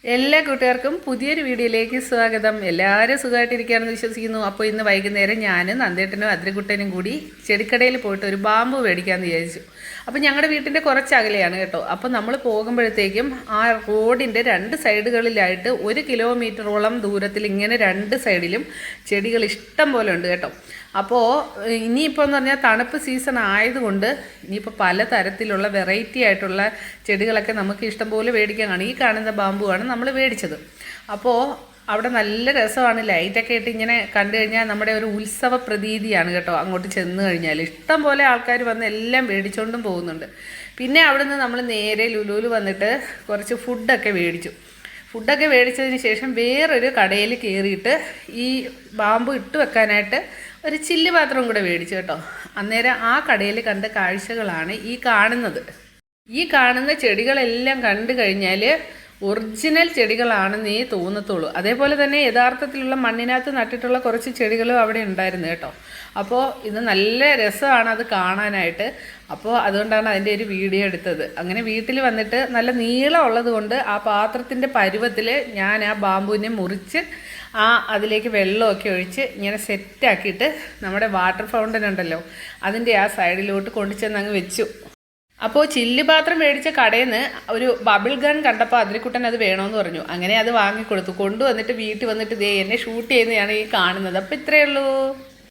എല്ലാ കൂട്ടുകാർക്കും പുതിയൊരു വീഡിയോയിലേക്ക് സ്വാഗതം. എല്ലാവരും സുഖമായിട്ടിരിക്കുകയാണെന്ന് വിശ്വസിക്കുന്നു. അപ്പോൾ ഇന്ന് വൈകുന്നേരം ഞാൻ നന്ദേട്ടനും അതിരക്കുട്ടനും കൂടി ചെടിക്കടയിൽ പോയിട്ട് ഒരു ബാമ്പു മേടിക്കാമെന്ന് വിചാരിച്ചു. അപ്പോൾ ഞങ്ങളുടെ വീട്ടിൻ്റെ കുറച്ച് അകലെയാണ് കേട്ടോ. അപ്പോൾ നമ്മൾ പോകുമ്പോഴത്തേക്കും ആ റോഡിൻ്റെ രണ്ട് സൈഡുകളിലായിട്ട് 1 കിലോമീറ്ററോളം ദൂരത്തിൽ ഇങ്ങനെ രണ്ട് സൈഡിലും ചെടികൾ ഇഷ്ടം പോലെ ഉണ്ട് കേട്ടോ. അപ്പോൾ ഇനിയിപ്പോൾ എന്ന് പറഞ്ഞാൽ തണുപ്പ് സീസൺ ആയതുകൊണ്ട് ഇനിയിപ്പോൾ പല തരത്തിലുള്ള വെറൈറ്റി ആയിട്ടുള്ള ചെടികളൊക്കെ നമുക്ക് ഇഷ്ടംപോലെ മേടിക്കാൻ കാണും. ഈ കാണുന്ന ബാമ്പുവാണ് നമ്മൾ മേടിച്ചത്. അപ്പോൾ അവിടെ നല്ല രസമാണ്, ലൈറ്റൊക്കെ ഇട്ട് ഇങ്ങനെ കണ്ടു കഴിഞ്ഞാൽ നമ്മുടെ ഒരു ഉത്സവ പ്രതീതിയാണ് കേട്ടോ. അങ്ങോട്ട് ചെന്ന് കഴിഞ്ഞാൽ ഇഷ്ടം പോലെ ആൾക്കാർ വന്ന് എല്ലാം മേടിച്ചുകൊണ്ടും പോകുന്നുണ്ട്. പിന്നെ അവിടുന്ന് നമ്മൾ നേരെ ലുലുവിൽ വന്നിട്ട് കുറച്ച് ഫുഡൊക്കെ മേടിച്ചു. ഫുഡൊക്കെ മേടിച്ചതിന് ശേഷം വേറൊരു കടയിൽ കയറിയിട്ട് ഈ ബാമ്പു ഇട്ട് വെക്കാനായിട്ട് ഒരു ചില്ല് പാത്രം കൂടെ മേടിച്ചു കേട്ടോ. അന്നേരം ആ കടയിൽ കണ്ട കാഴ്ചകളാണ് ഈ കാണുന്നത്. ഈ കാണുന്ന ചെടികളെല്ലാം കണ്ടു കഴിഞ്ഞാൽ ഒറിജിനൽ ചെടികളാണെന്നേ തോന്നത്തുള്ളൂ. അതേപോലെ തന്നെ യഥാർത്ഥത്തിലുള്ള മണ്ണിനകത്ത് നട്ടിട്ടുള്ള കുറച്ച് ചെടികളും അവിടെ ഉണ്ടായിരുന്നു കേട്ടോ. അപ്പോൾ ഇത് നല്ല രസമാണ് അത് കാണാനായിട്ട്. അപ്പോൾ അതുകൊണ്ടാണ് അതിൻ്റെ ഒരു വീഡിയോ എടുത്തത്. അങ്ങനെ വീട്ടിൽ വന്നിട്ട് നല്ല നീളം ഉള്ളത് കൊണ്ട് ആ പാത്രത്തിൻ്റെ പരുവത്തിൽ ഞാൻ ആ ബാമ്പുവിനെ മുറിച്ച് അതിലേക്ക് വെള്ളമൊക്കെ ഒഴിച്ച് ഇങ്ങനെ സെറ്റാക്കിയിട്ട് നമ്മുടെ വാട്ടർ ഫൗണ്ടൻ ഉണ്ടല്ലോ അതിൻ്റെ ആ സൈഡിലോട്ട് കൊണ്ടുചെന്ന് അങ്ങ് വെച്ചു. അപ്പോൾ ചില്ല് പാത്രം മേടിച്ച കടയിൽ നിന്ന് ഒരു ബബിൾ ഗൺ കണ്ടപ്പോൾ അതിരിക്കുട്ടൻ അത് വേണമെന്ന് പറഞ്ഞു. അങ്ങനെ അത് വാങ്ങിക്കൊടുത്തു. കൊണ്ടുവന്നിട്ട് വീട്ടിൽ വന്നിട്ട് എന്നെ ഷൂട്ട് ചെയ്യുന്നതാണ് ഈ കാണുന്നത്. അപ്പോൾ ഇത്രയേ ഉള്ളൂ.